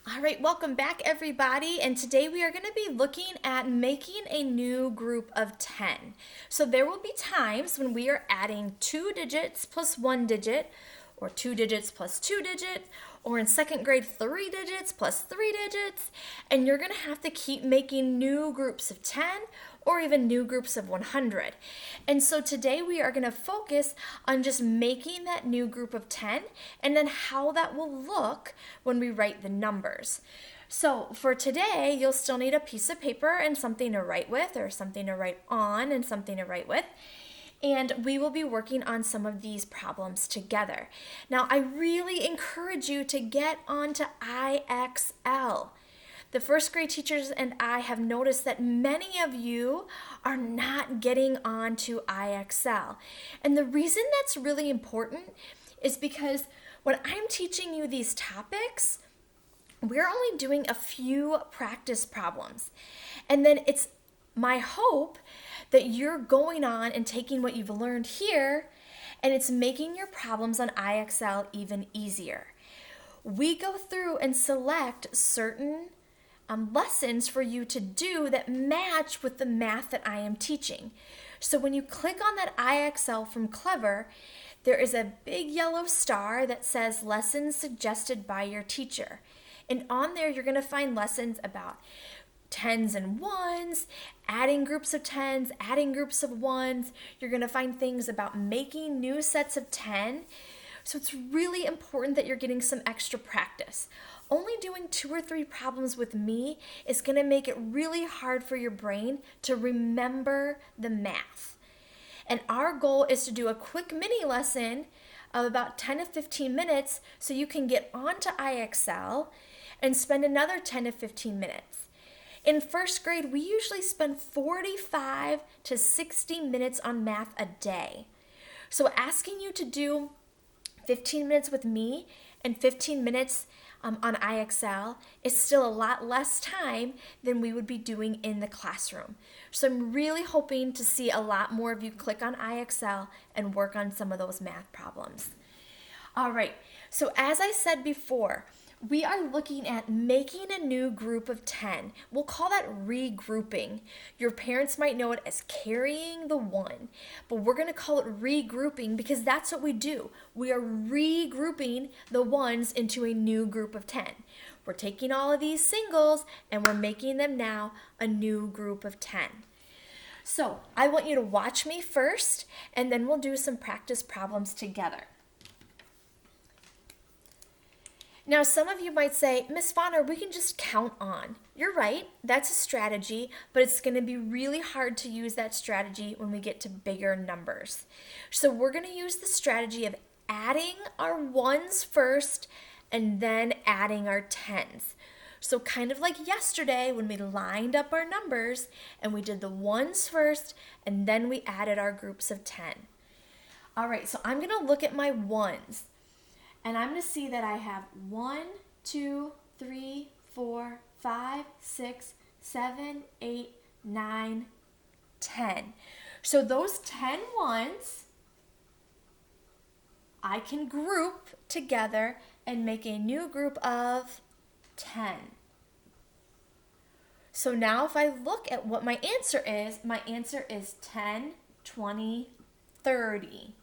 All right, welcome back everybody. And today we are going to be looking at making a new group of 10. So there will be times when we are adding 2 digits plus 1 digit, or 2 digits plus 2 digits, or in second grade, 3 digits plus 3 digits. And you're going to have to keep making new groups of 10 or even new groups of 100. And so today we are going to focus on just making that new group of 10 and then how that will look when we write the numbers. So for today, you'll still need a piece of paper and something to write with, or something to write on and something to write with. And we will be working on some of these problems together. Now, I really encourage you to get onto IXL. The first grade teachers and I have noticed that many of you are not getting onto IXL. And the reason that's really important is because when I'm teaching you these topics, we're only doing a few practice problems. And then it's my hope that you're going on and taking what you've learned here and it's making your problems on IXL even easier. We go through and select certain lessons for you to do that match with the math that I am teaching. So when you click on that IXL from Clever, there is a big yellow star that says lessons suggested by your teacher. And on there, you're going to find lessons about tens and ones, adding groups of tens, adding groups of ones. You're going to find things about making new sets of 10. So it's really important that you're getting some extra practice. Only doing 2 or 3 problems with me is going to make it really hard for your brain to remember the math. And our goal is to do a quick mini lesson of about 10 to 15 minutes so you can get onto IXL and spend another 10 to 15 minutes. In first grade, we usually spend 45 to 60 minutes on math a day. So asking you to do 15 minutes with me and 15 minutes on IXL is still a lot less time than we would be doing in the classroom. So I'm really hoping to see a lot more of you click on IXL and work on some of those math problems. All right, so as I said before, we are looking at making a new group of 10. We'll call that regrouping. Your parents might know it as carrying the one, but we're going to call it regrouping because that's what we do. We are regrouping the ones into a new group of 10. We're taking all of these singles and we're making them now a new group of 10. So I want you to watch me first and then we'll do some practice problems together. Now, some of you might say, Miss Vonner, we can just count on. You're right, that's a strategy, but it's going to be really hard to use that strategy when we get to bigger numbers. So we're going to use the strategy of adding our ones first and then adding our tens. So kind of like yesterday when we lined up our numbers and we did the ones first and then we added our groups of 10. All right, so I'm going to look at my ones. And I'm going to see that I have 1, 2, 3, 4, 5, 6, 7, 8, 9, 10. So those 10 ones, I can group together and make a new group of 10. So now if I look at what my answer is 10, 20, 30.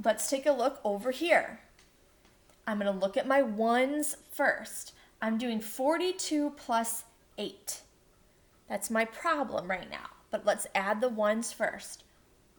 Let's take a look over here. I'm going to look at my ones first. I'm doing 42 plus 8. That's my problem right now. But let's add the ones first.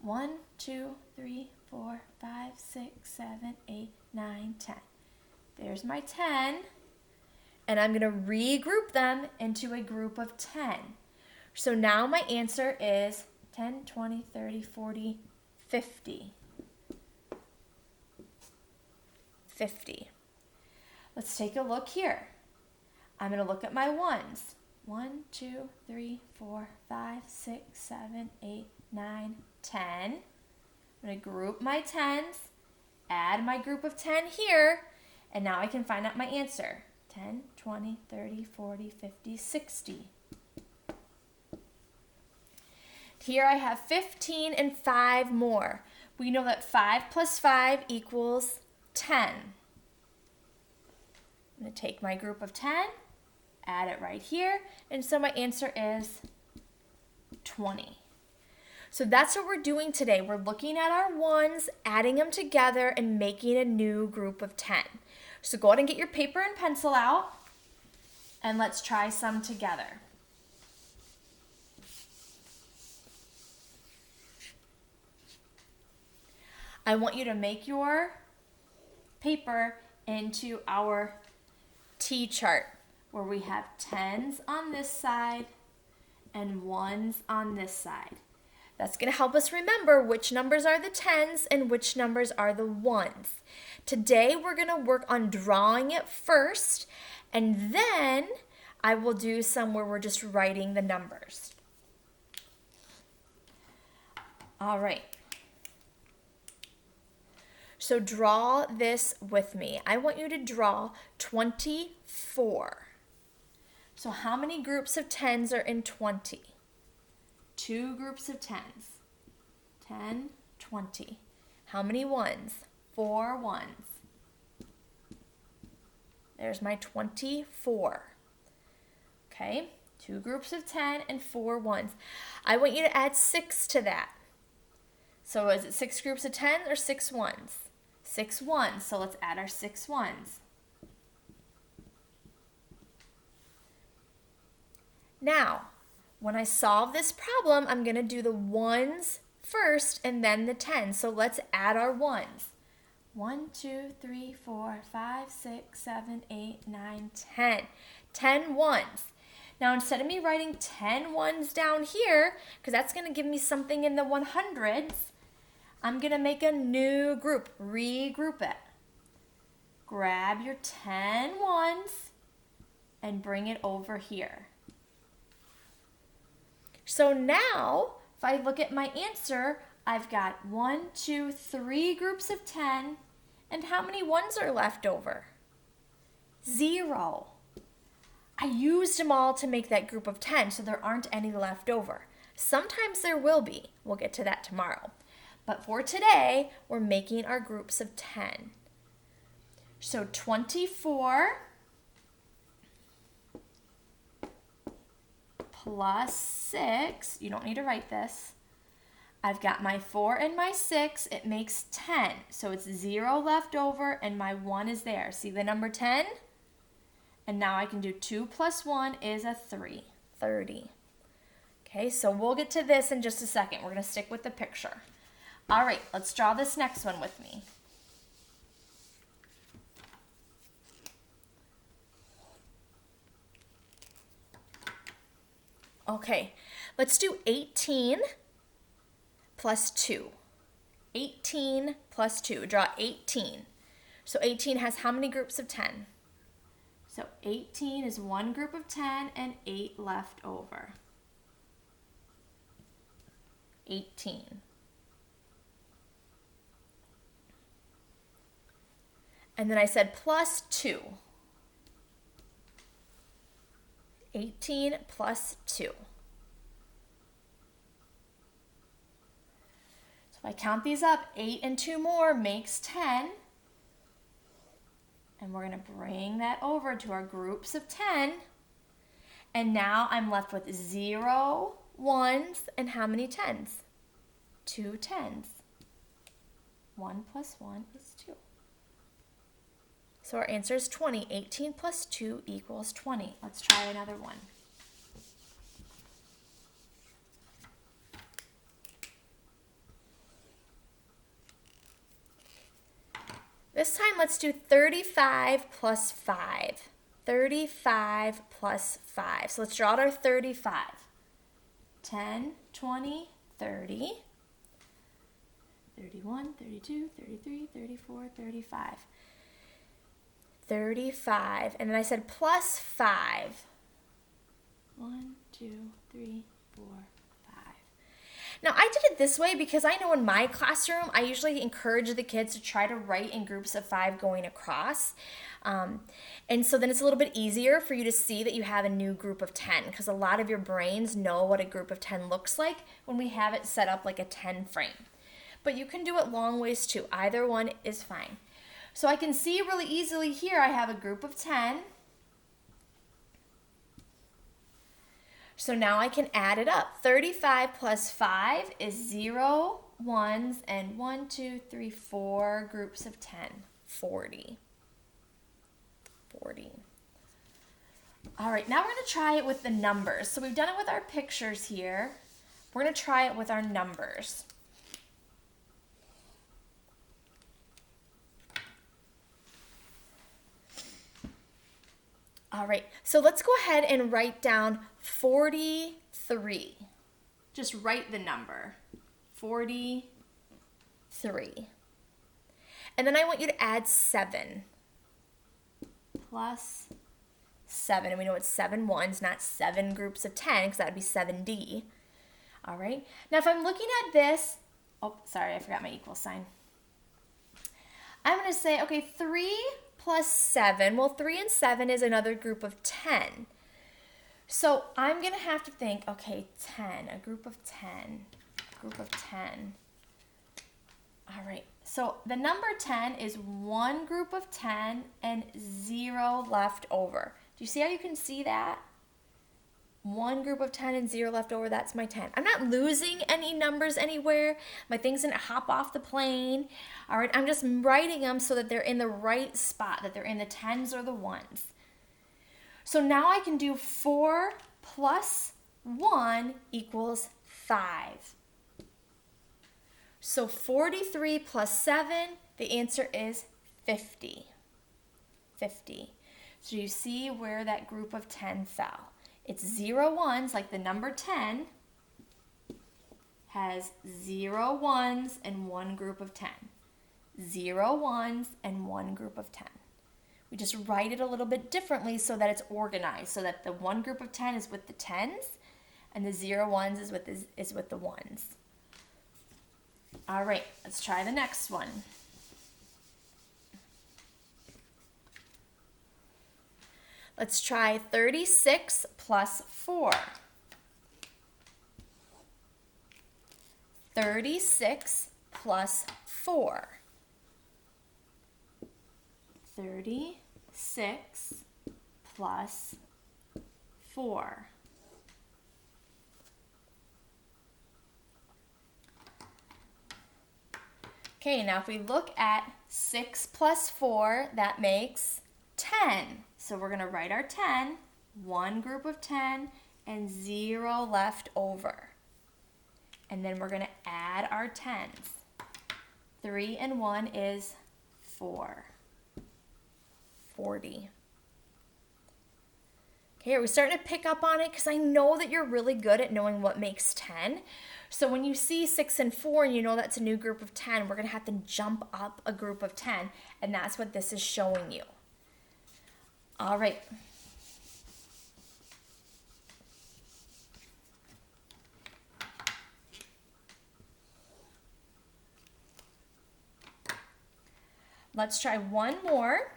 1, 2, 3, 4, 5, 6, 7, 8, 9, 10. There's my 10. And I'm going to regroup them into a group of 10. So now my answer is 10, 20, 30, 40, 50. 50. Let's take a look here. I'm going to look at my ones. 1, 2, 3, 4, 5, 6, 7, 8, 9, 10. I'm going to group my tens, add my group of 10 here, and now I can find out my answer. 10, 20, 30, 40, 50, 60. Here I have 15 and 5 more. We know that 5 plus 5 equals 10. I'm going to take my group of 10, add it right here, and so my answer is 20. So that's what we're doing today. We're looking at our ones, adding them together, and making a new group of 10. So go ahead and get your paper and pencil out, and let's try some together. I want you to make your paper into our T-chart where we have 10s on this side and 1s on this side. That's going to help us remember which numbers are the 10s and which numbers are the 1s. Today we're going to work on drawing it first, and then I will do some where we're just writing the numbers. All right. So draw this with me. I want you to draw 24. So how many groups of 10s are in 20? 2 groups of 10s. 10, 20. How many ones? 4 ones. There's my 24. Okay, 2 groups of 10 and 4 ones. I want you to add 6 to that. So is it 6 groups of 10 or 6 ones? 6 ones, so let's add our 6 ones. Now, when I solve this problem, I'm going to do the ones first and then the 10. So let's add our ones. 1, 2, 3, 4, 5, 6, 7, 8, 9, 10. 10 ones. Now, instead of me writing 10 ones down here, because that's going to give me something in the 100s, I'm going to make a new group, regroup it. Grab your 10 ones and bring it over here. So now, if I look at my answer, I've got 1, 2, 3 groups of 10, and how many ones are left over? 0. I used them all to make that group of 10, so there aren't any left over. Sometimes there will be. We'll get to that tomorrow. But for today, we're making our groups of 10. So 24 plus 6, you don't need to write this. I've got my 4 and my 6, it makes 10. So it's 0 left over and my 1 is there. See the number 10? And now I can do 2 plus 1 is a 3, 30. Okay, so we'll get to this in just a second. We're going to stick with the picture. All right, let's draw this next one with me. Okay, let's do 18 plus 2. 18 plus 2. Draw 18. So 18 has how many groups of 10? So 18 is 1 group of 10 and 8 left over. 18. And then I said plus 2. 18 plus 2. So if I count these up, 8 and 2 more makes 10. And we're going to bring that over to our groups of 10. And now I'm left with 0 ones and how many 10s? 2 10s. 1 plus 1 is 2. So our answer is 20. 18 plus 2 equals 20. Let's try another one. This time let's do 35 plus 5. 35 plus 5. So let's draw out our 35. 10, 20, 30, 31, 32, 33, 34, 35. 35, and then I said plus 5. 1, 2, 3, 4, 5. Now I did it this way because I know in my classroom I usually encourage the kids to try to write in groups of 5 going across. And so then it's a little bit easier for you to see that you have a new group of 10 because a lot of your brains know what a group of 10 looks like when we have it set up like a 10 frame. But you can do it long ways too. Either one is fine. So I can see really easily here I have a group of 10. So now I can add it up. 35 plus 5 is 0, 1s, and 1, 2, 3, 4 groups of 10. 40. 40. All right, now we're going to try it with the numbers. So we've done it with our pictures here. We're going to try it with our numbers. All right, so let's go ahead and write down 43. Just write the number, 43. And then I want you to add 7 plus 7. And we know it's 7 ones, not 7 groups of 10, because that would be 7D. All right, now if I'm looking at this, oh, sorry, I forgot my equal sign. I'm going to say, okay, 3 plus 7. Well, 3 and 7 is another group of 10. So I'm going to have to think, okay, 10, a group of 10, group of 10. All right, so the number 10 is one group of 10 and 0 left over. Do you see how you can see that? One group of 10 and 0 left over, that's my 10. I'm not losing any numbers anywhere. My things didn't hop off the plane. All right, I'm just writing them so that they're in the right spot, that they're in the 10s or the 1s. So now I can do 4 plus 1 equals 5. So 43 plus 7, the answer is 50. 50. So you see where that group of 10 fell. It's 0 1s, like the number 10 has 0 1s and one group of 10. 0 1s and one group of 10. We just write it a little bit differently so that it's organized, so that the one group of 10 is with the 10s and the 0 1s is with the 1s. All right, let's try the next one. Let's try 36 plus 4. 36 plus 4. 36 plus 4. Okay, now if we look at 6 plus 4, that makes 10. So we're going to write our 10, one group of 10, and 0 left over. And then we're going to add our 10s. 3 and 1 is 4. 40. Okay, are we starting to pick up on it? Because I know that you're really good at knowing what makes 10. So when you see 6 and 4 and you know that's a new group of 10, we're going to have to jump up a group of 10. And that's what this is showing you. All right. Let's try one more.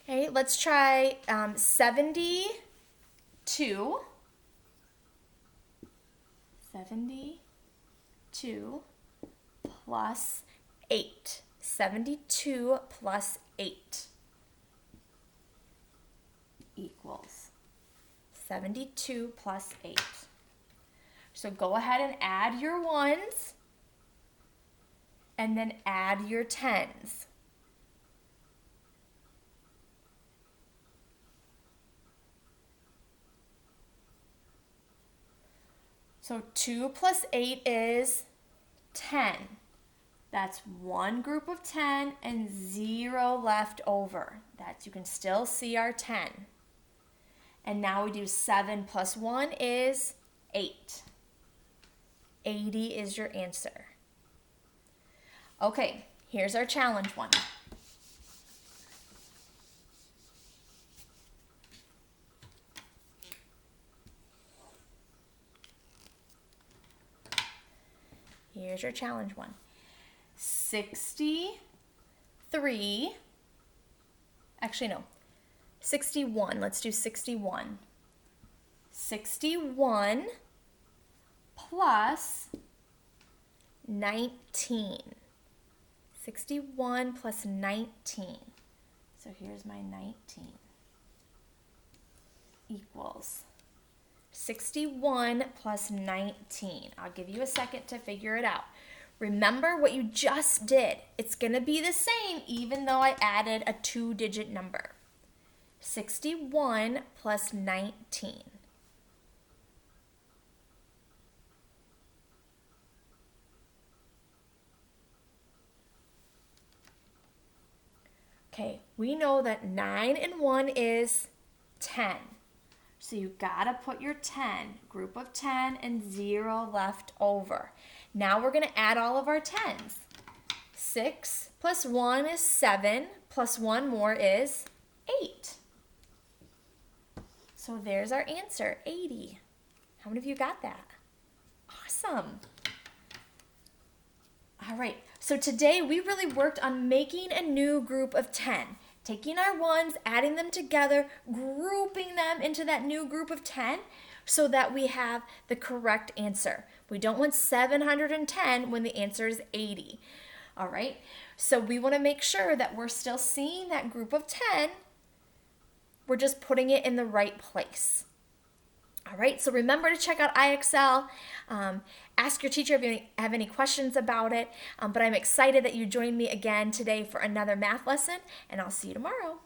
Okay, let's try 72. 72 plus 8. 72 plus 8 equals 72 plus 8. So go ahead and add your 1s and then add your 10s. So 2 plus 8 is 10. That's one group of 10 and 0 left over. You can still see our 10. And now we do 7 plus 1 is 8. 80 is your answer. Okay, here's our challenge one. Here's your challenge one. 63, actually no, 61, let's do 61. 61 plus 19. 61 plus 19. So here's my 19 equals 61 plus 19. I'll give you a second to figure it out. Remember what you just did. It's going to be the same even though I added a 2-digit number. 61 plus 19. Okay, we know that 9 and 1 is 10. So you gotta put your 10, group of 10 and 0 left over. Now we're gonna add all of our 10s. 6 plus 1 is 7, plus 1 more is 8. So there's our answer, 80. How many of you got that? Awesome. All right, so today we really worked on making a new group of 10. Taking our ones, adding them together, grouping them into that new group of 10 so that we have the correct answer. We don't want 710 when the answer is 80. All right, so we want to make sure that we're still seeing that group of 10. We're just putting it in the right place. All right, so remember to check out IXL. Ask your teacher if you have any questions about it. But I'm excited that you joined me again today for another math lesson, and I'll see you tomorrow.